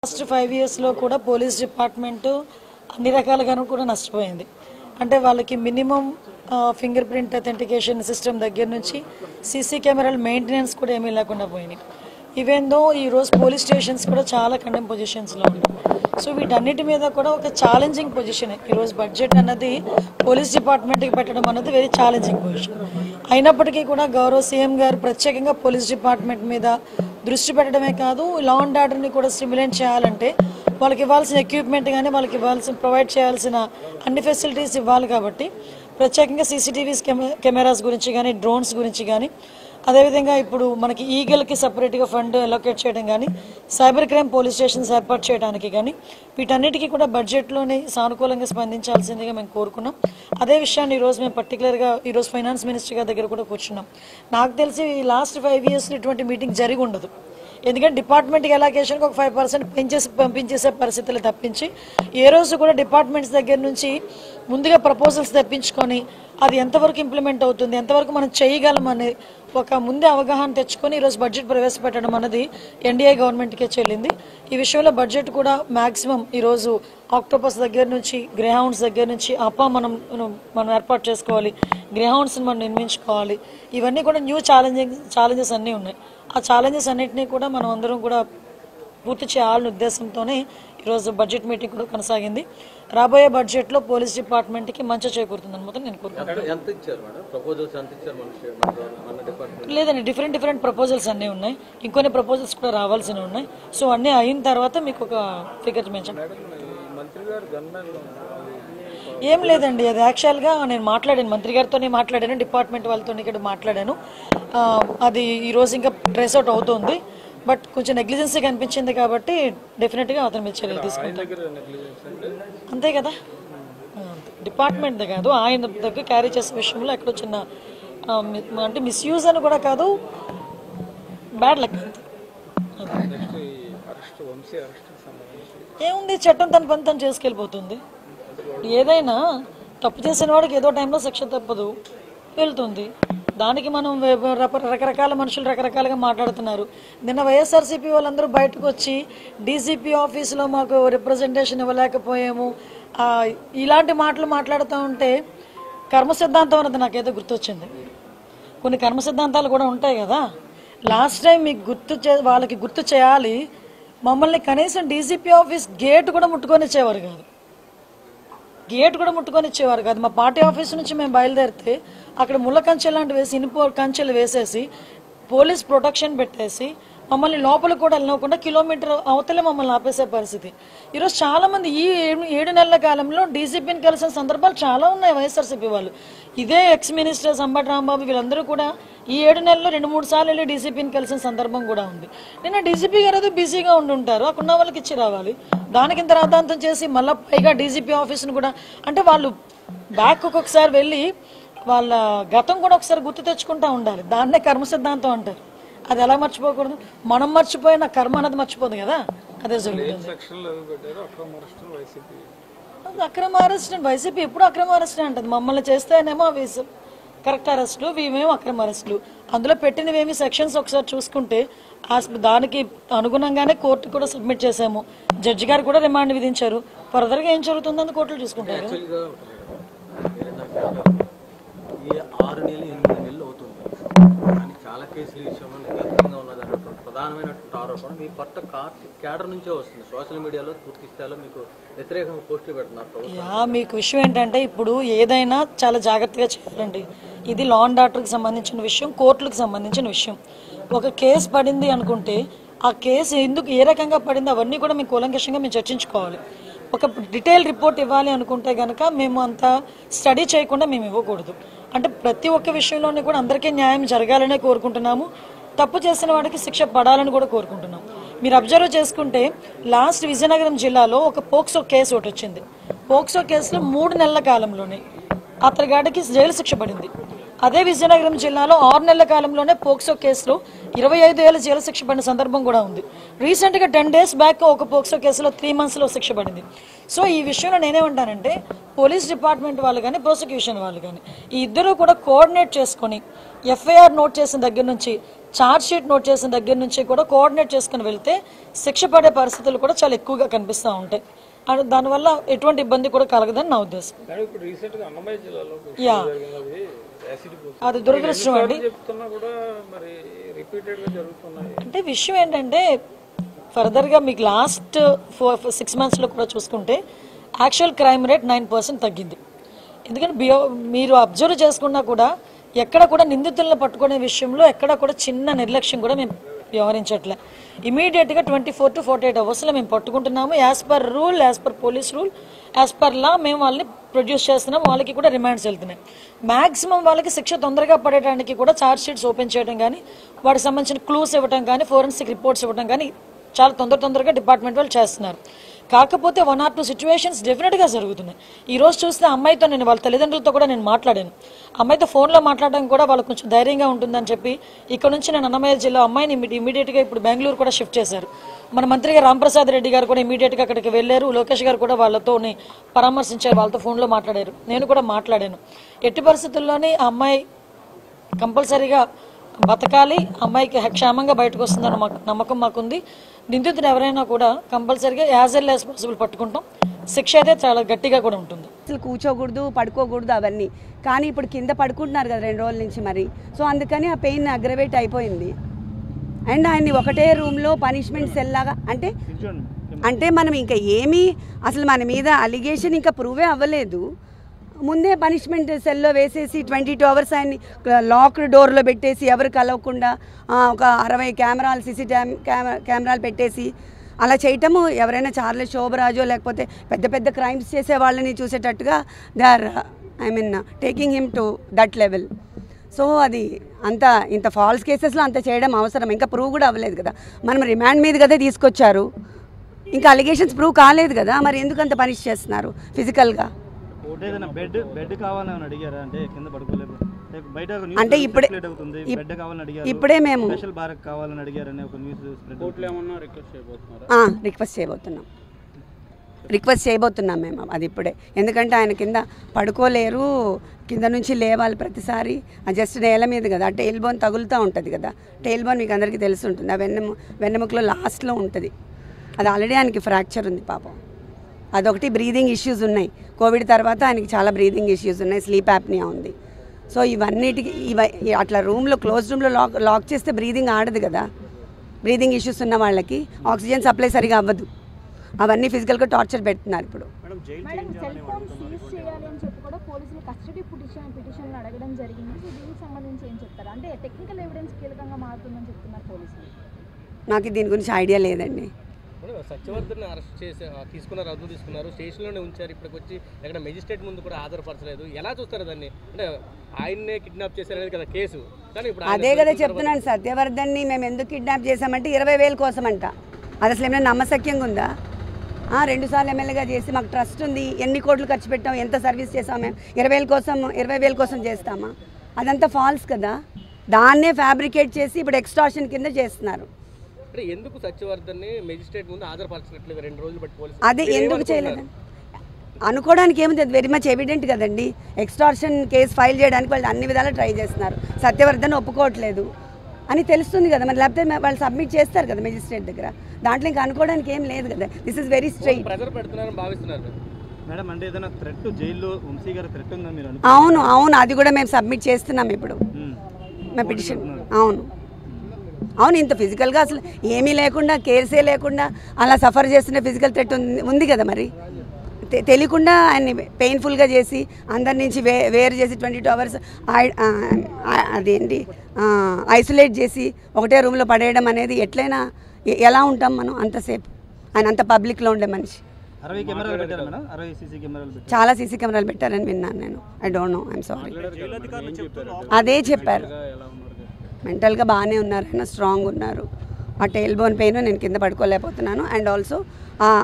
Last 5 years లో కూడా police department అన్ని రకాలుగాను కూడా నష్టపోయింది. అంటే వాళ్ళకి minimum finger print authentication system దగ్గర నుంచి సీసీ కెమెరాల మెయింటెనెన్స్ కూడా ఏమీ లేకుండా పోయినాయి. ఈవెన్ దో ఈరోజు పోలీస్ స్టేషన్స్ కూడా చాలా కండెమ్ పొజిషన్స్లో ఉన్నాయి. సో వీటన్నిటి మీద కూడా ఒక ఛాలెంజింగ్ పొజిషన్. ఈరోజు బడ్జెట్ అన్నది పోలీస్ డిపార్ట్మెంట్కి పెట్టడం అన్నది వెరీ ఛాలెంజింగ్ పొజిషన్. అయినప్పటికీ కూడా గౌరవ సీఎం గారు ప్రత్యేకంగా పోలీస్ డిపార్ట్మెంట్ మీద దృష్టి పెట్టడమే కాదు, లా అండ్ ఆర్డర్ని కూడా స్టిమ్యులేట్ చేయాలంటే వాళ్ళకి ఇవ్వాల్సిన ఎక్విప్మెంట్ కానీ వాళ్ళకి ఇవ్వాల్సిన ప్రొవైడ్ చేయాల్సిన అన్ని ఫెసిలిటీస్ ఇవ్వాలి. కాబట్టి ప్రత్యేకంగా సీసీటీవీస్ కెమెరాస్ గురించి కానీ, డ్రోన్స్ గురించి కానీ, అదేవిధంగా ఇప్పుడు మనకి ఈగల్కి సపరేట్గా ఫండ్ అలొకేట్ చేయడం కానీ, సైబర్ క్రైమ్ పోలీస్ స్టేషన్స్ ఏర్పాటు చేయడానికి కానీ, వీటన్నిటికీ కూడా బడ్జెట్లోనే సానుకూలంగా స్పందించాల్సిందిగా మేము కోరుకున్నాం. అదే విషయాన్ని ఈరోజు మేము పర్టికులర్గా ఈరోజు ఫైనాన్స్ మినిస్టర్ గారి దగ్గర కూడా కూర్చున్నాం. నాకు తెలిసి లాస్ట్ 5 years ఇటువంటి మీటింగ్ జరిగి ఉండదు. ఎందుకంటే డిపార్ట్మెంట్కి ఎలాకేషన్కి ఒక 5% పంపించేసే పరిస్థితులు తప్పించి ఏ రోజు కూడా డిపార్ట్మెంట్స్ దగ్గర నుంచి ముందుగా ప్రపోజల్స్ తెప్పించుకొని అది ఎంతవరకు ఇంప్లిమెంట్ అవుతుంది, ఎంతవరకు మనం చేయగలం అనే ఒక ముందే అవగాహన తెచ్చుకొని ఈరోజు బడ్జెట్ ప్రవేశపెట్టడం అన్నది ఎన్డీఏ గవర్నమెంట్కే చెల్లింది. ఈ విషయంలో బడ్జెట్ కూడా మ్యాక్సిమం ఈరోజు ఆక్టోపస్ దగ్గర నుంచి, గ్రేహౌండ్స్ దగ్గర నుంచి మనం ఏర్పాటు చేసుకోవాలి, గ్రేహౌండ్స్ని మనం నిర్మించుకోవాలి. ఇవన్నీ కూడా న్యూ ఛాలెంజెస్ అన్నీ ఉన్నాయి. ఆ ఛాలెంజెస్ అన్నింటినీ కూడా మనం అందరం కూడా పూర్తి చేయాలనే ఉద్దేశంతోనే ఈరోజు బడ్జెట్ మీటింగ్ కూడా కొనసాగింది. రాబోయే బడ్జెట్లో పోలీస్ డిపార్ట్మెంట్కి మంచి చేకూరుతుందని మొత్తం నేను కోరుకుంటున్నాను. లేదండి, డిఫరెంట్ ప్రపోజల్స్ అన్నీ ఉన్నాయి. ఇంకొన్ని ప్రపోజల్స్ కూడా రావాల్సినవి ఉన్నాయి. సో అన్నీ అయిన తర్వాత మీకు ఒక ఫిగర్ మెన్షన్. ఏం లేదండి, అది యాక్చువల్గా నేను మాట్లాడాను, మంత్రి గారితోనే మాట్లాడాను, డిపార్ట్మెంట్ వాళ్ళతో ఇక్కడ మాట్లాడాను. అది ఈరోజు ఇంకా ట్రేస్ అవుట్ అవుతుంది. బట్ కొంచెం నెగ్లిజెన్సీ కనిపించింది కాబట్టి డెఫినెట్గా అతని మీద చర్యలు తీసుకుంటాం. అంతే కదా, డిపార్ట్మెంట్ కాదు, ఆయన దగ్గర క్యారీ చేసే విషయంలో ఎక్కడో చిన్న అంటే మిస్యూజ్ అని కూడా కాదు, బ్యాడ్ లక్. ఏముంది, చట్టం తన పని తను చేసుకెళ్ళిపోతుంది. ఏదైనా తప్పు చేసిన వాడికి ఏదో టైంలో శిక్ష తప్పదు, వెళ్తుంది. దానికి మనం రకరకాల మనుషులు రకరకాలుగా మాట్లాడుతున్నారు. నిన్న వైఎస్ఆర్సీపీ వాళ్ళందరూ బయటకు వచ్చి డీజీపీ ఆఫీసులో మాకు రిప్రజెంటేషన్ ఇవ్వలేకపోయాము, ఇలాంటి మాటలు మాట్లాడుతూ ఉంటే కర్మ సిద్ధాంతం అన్నది నాకేదో గుర్తొచ్చింది. కొన్ని కర్మ సిద్ధాంతాలు కూడా ఉంటాయి కదా. లాస్ట్ టైం మీకు వాళ్ళకి గుర్తు చేయాలి, మమ్మల్ని కనీసం డీజీపీ ఆఫీస్ గేట్ కూడా ముట్టుకొని ఇచ్చేవారు కాదు. మా పార్టీ ఆఫీస్ నుంచి మేము బయలుదేరితే అక్కడ ముళ్ళ కంచెలు లాంటి వేసి, ఇనుప కంచెలు వేసేసి, పోలీస్ ప్రొటెక్షన్ పెట్టేసి మమ్మల్ని లోపల కూడా వెళ్ళకుండా కిలోమీటర్ అవతలే మమ్మల్ని ఆపేసే పరిస్థితి. ఈరోజు చాలా మంది ఈ 7 నెలల కాలంలో డీజీపీని కలిసిన సందర్భాలు చాలా ఉన్నాయి. వైఎస్ఆర్సీపీ వాళ్ళు, ఇదే ఎక్స్ మినిస్టర్ అంబటి రాంబాబు వీళ్ళందరూ కూడా ఈ 7 నెలల్లో 2-3 సార్లు వెళ్ళి డీజీపీని కలిసిన సందర్భం కూడా ఉంది. నిన్న డీజీపీ గారు ఏదో బిజీగా ఉండుంటారు, అక్కడ ఉన్న వాళ్ళకి ఇచ్చి రావాలి. దానికి ఇంత రాద్ధాంతం చేసి మళ్ళీ పైగా డీజీపీ ఆఫీస్ను కూడా, అంటే వాళ్ళు బ్యాక్ ఒక్కొక్కసారి వెళ్ళి వాళ్ళ గతం కూడా ఒకసారి గుర్తు తెచ్చుకుంటూ ఉండాలి. దాన్నే కర్మ సిద్ధాంతం అంటారు. అది ఎలా మర్చిపోకూడదు, మనం మర్చిపోయిన కర్మ అనేది మర్చిపోదు కదా, అదే జరుగుతుంది. అక్రమ అరెస్ట్ వైసీపీ ఎప్పుడు అక్రమ అరెస్ట్ అంటది. మమ్మల్ని చేస్తేనేమో అవి కరెక్ట్ అరెస్టులు, ఇవేమో అక్రమ అరెస్టులు. అందులో పెట్టినవేమి సెక్షన్స్ ఒకసారి చూసుకుంటే దానికి అనుగుణంగానే కోర్టు కూడా సబ్మిట్ చేశాము. జడ్జి గారు కూడా రిమాండ్ విధించారు. ఫర్దర్గా ఏం జరుగుతుందని కోర్టులు చూసుకుంటారు. 6 నెలలు 8 నెలలు అవుతుంది కానీ చాలా కేసుల విషయంలో నిర్లక్ష్యంగా ఉన్నదన్నటువంటి ప్రధానమైనటువంటి ఆరోపణ మీ కొత్త క్యాడర్ నుంచే వస్తుంది. సోషల్ మీడియాలో పూర్తి స్థాయిలో మీకు వ్యతిరేకంగా పోస్టులు పెడుతున్నారు. మీకు విషయం ఏంటంటే, ఇప్పుడు ఏదైనా చాలా జాగ్రత్తగా చేయాలండి. ఇది లా అండ్ ఆర్డర్కి సంబంధించిన విషయం, కోర్టులకు సంబంధించిన విషయం. ఒక కేసు పడింది అనుకుంటే ఆ కేసు ఎందుకు ఏ రకంగా పడింది అవన్నీ కూడా మేము కూలంకషంగా మేము చర్చించుకోవాలి. ఒక డీటెయిల్ రిపోర్ట్ ఇవ్వాలి అనుకుంటే కనుక మేము అంత స్టడీ చేయకుండా మేము ఇవ్వకూడదు. అంటే ప్రతి ఒక్క విషయంలోనే కూడా అందరికీ న్యాయం జరగాలనే కోరుకుంటున్నాము. తప్పు చేసిన వాడికి శిక్ష పడాలని కూడా కోరుకుంటున్నాం. మీరు అబ్జర్వ్ చేసుకుంటే లాస్ట్ విజయనగరం జిల్లాలో ఒక పోక్సో కేసు ఒకటి వచ్చింది. పోక్సో కేసులో 3 నెలల కాలంలోనే అతగాడికి జైలు శిక్ష పడింది. అదే విజయనగరం జిల్లాలో 6 నెలల కాలంలోనే పోక్సో కేసులో 25 ఏళ్ల జైలు శిక్ష పడిన సందర్భం కూడా ఉంది. రీసెంట్గా 10 days బ్యాక్ ఒక పోక్సో కేసులో 3 monthsలో శిక్ష పడింది. సో ఈ విషయంలో నేనేమంటానంటే, పోలీస్ డిపార్ట్మెంట్ వాళ్ళు కానీ, ప్రాసిక్యూషన్ వాళ్ళు కానీ, ఈ ఇద్దరు కూడా కోఆర్డినేట్ చేసుకొని ఎఫ్ఐఆర్ నోట్ చేసిన దగ్గర నుంచి ఛార్జ్ షీట్ నోట్ చేసిన దగ్గర నుంచి కూడా కోఆర్డినేట్ చేసుకుని వెళ్తే శిక్ష పడే పరిస్థితులు కూడా చాలా ఎక్కువగా కనిపిస్తూ ఉంటాయి. అండ్ దానివల్ల ఎటువంటి ఇబ్బంది కూడా కలగదని నా ఉద్దేశం. అది దురదృష్టం అండి. అంటే విషయం ఏంటంటే ఫర్దర్గా మీకు లాస్ట్ 6 monthsలో కూడా చూసుకుంటే యాక్చువల్ క్రైమ్ రేట్ 9% తగ్గింది. ఎందుకంటే మీరు అబ్జర్వ్ చేసుకున్నా కూడా ఎక్కడ కూడా నిందితులను పట్టుకునే విషయంలో ఎక్కడ కూడా చిన్న నిర్లక్ష్యం కూడా మేము వ్యవహరించట్లే. ఇమీడియట్గా 24 to 48 hours మేము పట్టుకుంటున్నాము. As per rule, as per police rule, as per law మేము వాళ్ళని ప్రొడ్యూస్ చేస్తున్నాం. వాళ్ళకి కూడా రిమాండ్స్ వెళ్తున్నాయి. మ్యాక్సిమం వాళ్ళకి శిక్ష తొందరగా పడేయడానికి కూడా ఛార్జ్ షీట్స్ ఓపెన్ చేయడం కానీ, వాటికి సంబంధించిన క్లూస్ ఇవ్వడం కానీ, ఫోరెన్సిక్ రిపోర్ట్స్ ఇవ్వడం కానీ చాలా తొందరగా డిపార్ట్మెంట్ వాళ్ళు చేస్తున్నారు. కాకపోతే 1 or 2 situations డెఫినెట్గా జరుగుతున్నాయి. ఈరోజు చూస్తే అమ్మాయితో నేను వాళ్ళ తల్లిదండ్రులతో కూడా నేను మాట్లాడాను. అమ్మాయితో ఫోన్లో మాట్లాడడం కూడా వాళ్ళకి కొంచెం ధైర్యంగా ఉంటుందని చెప్పి ఇక్కడ నుంచి నేను అన్నమయ్య జిల్లా అమ్మాయిని ఇమీడియట్గా ఇప్పుడు బెంగళూరు కూడా షిఫ్ట్ చేశారు. మన మంత్రిగా రాంప్రసాద్ రెడ్డి గారు కూడా ఇమీడియట్గా అక్కడికి వెళ్ళారు. లోకేష్ గారు కూడా వాళ్ళతో పరామర్శించారు, వాళ్ళతో ఫోన్లో మాట్లాడారు. నేను కూడా మాట్లాడాను. ఎట్టి పరిస్థితుల్లోనే ఆ అమ్మాయి కంపల్సరీగా బతకాలి, అమ్మాయికి క్షేమంగా బయటకు వస్తుందన్న నమ్మకం మాకుంది. నిందితుడు ఎవరైనా కూడా కంపల్సరీగా యాజ్ ఎల్ యాజ్ పాసిబుల్ పట్టుకుంటాం. శిక్ష అయితే చాలా గట్టిగా కూడా ఉంటుంది. అసలు కూర్చోకూడదు, పడుకోకూడదు అవన్నీ. కానీ ఇప్పుడు కింద పడుకుంటున్నారు కదా 2 రోజుల నుంచి మరి. సో అందుకని ఆ పెయిన్ అగ్రవేట్ అయిపోయింది. అండ్ ఆయన్ని ఒకటే రూమ్లో పనిష్మెంట్ సెల్ లాగా అంటే మనం ఇంకా ఏమీ అసలు మన మీద అలిగేషన్ ఇంకా ప్రూవే అవ్వలేదు. ముందే పనిష్మెంట్ సెల్లో వేసేసి 22 hours ఆయన్ని లాక్డ్ డోర్లో పెట్టేసి ఎవరు కలవకుండా ఒక 60 కెమెరాలు కెమెరాలు పెట్టేసి అలా చేయటము ఎవరైనా చార్లెస్ శోభరాజో లేకపోతే పెద్ద క్రైమ్స్ చేసే వాళ్ళని చూసేటట్టుగా they are taking him to that level. So అది ఇంత ఫాల్స్ కేసెస్లో అంత చేయడం అవసరం. ఇంకా ప్రూవ్ కూడా అవ్వలేదు కదా. మనం రిమాండ్ మీద కదా తీసుకొచ్చారు, ఇంకా అలిగేషన్స్ ప్రూవ్ కాలేదు కదా. మరి ఎందుకు అంత పనిష్ చేస్తున్నారు ఫిజికల్గా? అంటే ఇప్పుడే మేము రిక్వెస్ట్ చేయబోతున్నాం మేము అది ఇప్పుడే. ఎందుకంటే ఆయన కింద పడుకోలేరు, కింద నుంచి లేవాలి ప్రతిసారి. జస్ట్ నేల మీద కదా, టెయిల్ బోన్ తగులుతూ ఉంటుంది కదా. టెయిల్ బోన్ మీకు అందరికీ తెలిసి ఉంటుంది, ఆ వెన్నెముకలో లాస్ట్లో ఉంటుంది. అది ఆల్రెడీ ఆయనకి ఫ్రాక్చర్ ఉంది పాపం. అదొకటి. బ్రీదింగ్ ఇష్యూస్ ఉన్నాయి. కోవిడ్ తర్వాత ఆయనకి చాలా బ్రీదింగ్ ఇష్యూస్ ఉన్నాయి, స్లీప్ యాప్నియా ఉంది. సో ఇవన్నిటికి అట్లా క్లోజ్ రూమ్లో లాక్ చేస్తే బ్రీదింగ్ ఆడదు కదా. బ్రీదింగ్ ఇష్యూస్ ఉన్న వాళ్ళకి ఆక్సిజన్ సప్లై సరిగా అవ్వదు. అవన్నీ ఫిజికల్గా టార్చర్ పెడుతున్నారు ఇప్పుడు. నాకు దీని గురించి ఐడియా లేదండి. సత్యవర్ధన్ అరెస్ట్ చేసి తీసుకున్నారు, స్టేషన్లోనే ఉంచారు. ఇప్పటికి వచ్చి ఎక్కడ మెజిస్ట్రేట్ ముందు కూడా హాజరుపరచలేదు. ఎలా చూస్తారు దాన్ని? అంటే ఆయన్నే కిడ్నాప్ చేశారనేది కదా కేసు. కానీ ఇప్పుడు అదే కదా చెప్తున్నాను. సత్యవర్ధన్ని మేము ఎందుకు కిడ్నాప్ చేశామంటే 20,000 కోసం అంట. అది అసలు ఏమైనా నమ్మశక్యంగా ఉందా? 2 సార్లు ఎమ్మెల్యేగా చేసి మాకు ట్రస్ట్ ఉంది, ఎన్ని కోట్లు ఖర్చు పెట్టాం, ఎంత సర్వీస్ చేసాం మేము, 20,000 కోసం చేస్తామా? అదంతా ఫాల్స్ కదా. దాన్నే ఫ్యాబ్రికేట్ చేసి ఇప్పుడు ఎక్స్టార్షన్ కింద చేస్తున్నారు. ఎందుకు సత్యవర్ధన్ని మెజిస్ట్రేట్ ముందు హాజరుపరచట్లేదు 2 రోజులు బట్టి పోలీసులు? అదే ఎందుకు చేయలేదు అనుకోవడానికి ఏముంది, అది వెరీ మచ్ ఎవిడెంట్ కదండి. ఎక్స్టార్షన్ కేసు ఫైల్ చేయడానికి వాళ్ళు అన్ని విధాలు ట్రై చేస్తున్నారు. సత్యవర్ధన్ ఒప్పుకోవట్లేదు అని తెలుస్తుంది కదా మరి. లేకపోతే వాళ్ళు సబ్మిట్ చేస్తారు కదా మెజిస్ట్రేట్ దగ్గర. దాంట్లో ఇంకా అనుకోవడానికి ఏం లేదు కదా. This is very straight. అవును అది కూడా మేము సబ్మిట్ చేస్తున్నాం ఇప్పుడు మా పిటిషన్. అవును ఇంత ఫిజికల్గా అసలు ఏమీ లేకుండా, కేర్సే లేకుండా అలా సఫర్ చేస్తున్న ఫిజికల్ థ్రెట్ ఉంది కదా మరి. తెలియకుండా ఆయన్ని పెయిన్ఫుల్గా చేసి అందరి నుంచి వేరు చేసి 22 hours అదేంటి ఐసోలేట్ చేసి ఒకటే రూమ్లో పడేయడం అనేది ఎట్లయినా ఎలా ఉంటాం మనం అంతసేపు? ఆయన అంత పబ్లిక్లో ఉండే మనిషి. చాలా సీసీ కెమెరాలు పెట్టారని విన్నాను నేను. I don't know, I'm sorry. అదే చెప్పారు. మెంటల్గా బాగానే ఉన్నారు, ఆయన స్ట్రాంగ్ ఉన్నారు. ఆ టెయిల్ బోన్ పెయిన్ నేను కింద పడుకోలేకపోతున్నాను. అండ్ ఆల్సో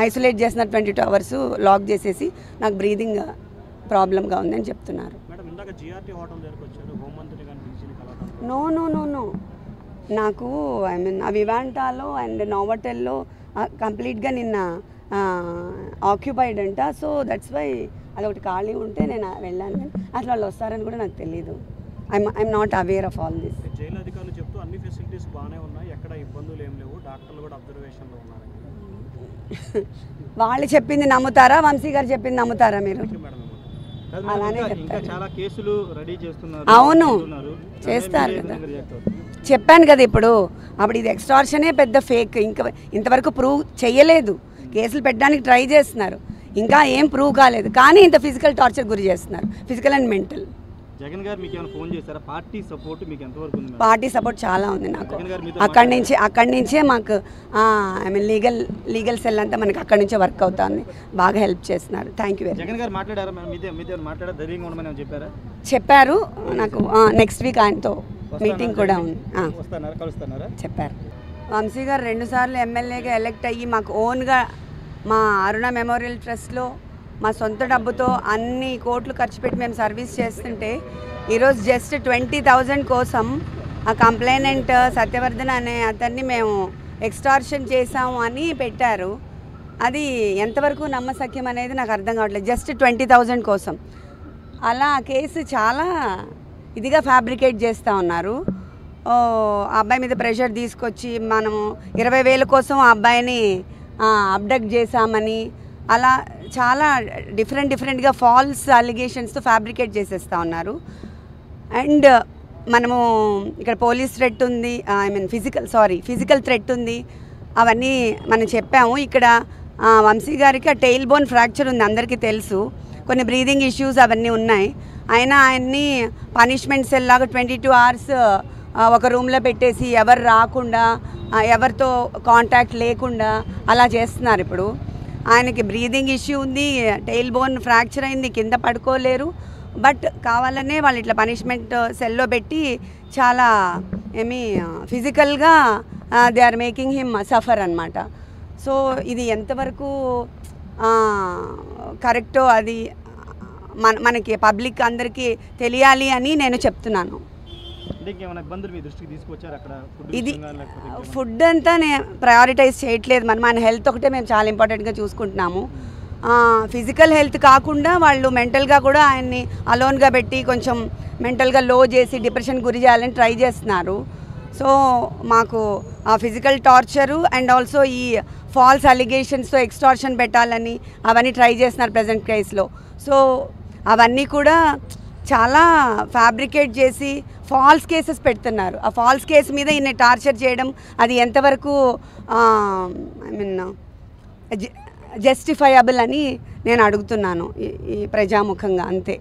ఐసోలేట్ చేసిన 22 hours లాక్ చేసేసి నాకు బ్రీదింగ్ ప్రాబ్లంగా ఉందని చెప్తున్నారు. నో నాకు వివాంటాలో అండ్ నోవాటెల్లో కంప్లీట్గా నిన్న ఆక్యుపైడ్ అంట. సో దట్స్ వై అదొకటి ఖాళీ ఉంటే నేను వెళ్ళాను. కానీ అసలు వాళ్ళు వస్తారని కూడా నాకు తెలియదు. I'm not aware of all this. అన్ని ఫెసిలిటీస్ బాగానే ఉన్నాయి, ఎక్కడ ఇబ్బందులు ఏం లేవు, డాక్టర్లు కూడా అబ్జర్వేషన్లో ఉన్నారు. వాళ్ళు చెప్పింది నమ్ముతారా, వంశీ గారు చెప్పింది నమ్ముతారా మీరు? అలానే చాలా కేసులు రెడీ చేస్తున్నారు. అవును చేస్తారు కదా, చెప్పాను కదా ఇప్పుడు. అప్పుడు ఇది ఎక్స్టార్షనే పెద్ద ఫేక్, ఇంకా ఇంతవరకు ప్రూవ్ చేయలేదు. కేసులు పెట్టడానికి ట్రై చేస్తున్నారు, ఇంకా ఏం ప్రూవ్ కాలేదు. కానీ ఇంత ఫిజికల్ టార్చర్ గురి చేస్తున్నారు, ఫిజికల్ అండ్ మెంటల్. జగన్ గారు మీకు ఏమైనా ఫోన్ చేశారా? పార్టీ సపోర్ట్ మీకు ఎంతవరకు ఉంది? పార్టీ సపోర్ట్ చాలా ఉంది నాకు. అక్కడి నుంచే మాకు ఐ మీన్ లీగల్ సెల్ అంతా మనకి అక్కడి నుంచే వర్క్ అవుతుంది, బాగా హెల్ప్ చేస్తున్నారు. Thank you. జగన్ గారు మాట్లాడారా? మీతో మాట్లాడారు, ధైర్యంగా ఉండమని చెప్పారా? చెప్పారు నాకు. నెక్స్ట్ వీక్ ఆయనతో మీటింగ్ కూడా ఉంది. చెప్పారు. వంశీ గారు 2 సార్లు ఎమ్మెల్యేగా ఎలక్ట్ అయ్యి మాకు ఓన్గా మా అరుణ మెమోరియల్ ట్రస్ట్లో మా సొంత డబ్బుతో అన్ని కోట్లు ఖర్చు పెట్టి మేము సర్వీస్ చేస్తుంటే ఈరోజు జస్ట్ 20,000 కోసం ఆ కంప్లైనెంట్ సత్యవర్ధన్ అనే అతన్ని మేము ఎక్స్టార్షన్ చేసాము అని పెట్టారు. అది ఎంతవరకు నమ్మసక్యం అనేది నాకు అర్థం కావట్లేదు. జస్ట్ 20,000 కోసం అలా కేసు చాలా ఇదిగా ఫ్యాబ్రికేట్ చేస్తూ ఉన్నారు. ఆ అబ్బాయి మీద ప్రెషర్ తీసుకొచ్చి మనము 20,000 కోసం ఆ అబ్బాయిని అబ్డక్ట్ చేశామని అలా చాలా డిఫరెంట్గా ఫాల్స్ అలిగేషన్స్తో ఫ్యాబ్రికేట్ చేసేస్తూ ఉన్నారు. అండ్ మనము ఇక్కడ పోలీస్ థ్రెట్ ఉంది, ఐ మీన్ ఫిజికల్ థ్రెట్ ఉంది, అవన్నీ మనం చెప్పాము. ఇక్కడ వంశీ గారికి ఆ టెయిల్ బోన్ ఫ్రాక్చర్ ఉంది, అందరికీ తెలుసు. కొన్ని బ్రీదింగ్ ఇష్యూస్ అవన్నీ ఉన్నాయి. అయినా ఆయన్ని పనిష్మెంట్ సెల్ లాగా 22 hours ఒక రూమ్లో పెట్టేసి ఎవరు రాకుండా ఎవరితో కాంటాక్ట్ లేకుండా అలా చేస్తున్నారు. ఇప్పుడు ఆయనకి బ్రీదింగ్ ఇష్యూ ఉంది, టెయిల్ బోన్ ఫ్రాక్చర్ అయింది, కింద పడుకోలేరు. బట్ కావాలనే వాళ్ళు ఇట్లా పనిష్మెంట్ సెల్లో పెట్టి చాలా ఫిజికల్గా they are making him suffer అనమాట. సో ఇది ఎంతవరకు కరెక్టో అది మనకి పబ్లిక్ అందరికీ తెలియాలి అని నేను చెప్తున్నాను. ఇది ఫుడ్ అంతా నేను ప్రయారిటైజ్ చేయట్లేదు. మన హెల్త్ ఒకటే మేము చాలా ఇంపార్టెంట్గా చూసుకుంటున్నాము. ఫిజికల్ హెల్త్ కాకుండా వాళ్ళు మెంటల్గా కూడా ఆయన్ని అలోన్గా పెట్టి కొంచెం మెంటల్గా లో చేసి డిప్రెషన్ గురి చేయాలని ట్రై చేస్తున్నారు. సో మాకు ఆ ఫిజికల్ టార్చరు అండ్ ఆల్సో ఈ ఫాల్స్ అలిగేషన్స్తో ఎక్స్టార్షన్ పెట్టాలని అవన్నీ ట్రై చేస్తున్నారు ప్రజెంట్ కేసులో. సో అవన్నీ కూడా చాలా ఫ్యాబ్రికేట్ చేసి ఫాల్స్ కేసెస్ పెడుతున్నారు. ఆ ఫాల్స్ కేసు మీద ఈయన టార్చర్ చేయడం అది ఎంతవరకు ఐ మీన్ జస్టిఫైయబుల్ అని నేను అడుగుతున్నాను ఈ ప్రజాముఖంగా, అంతే.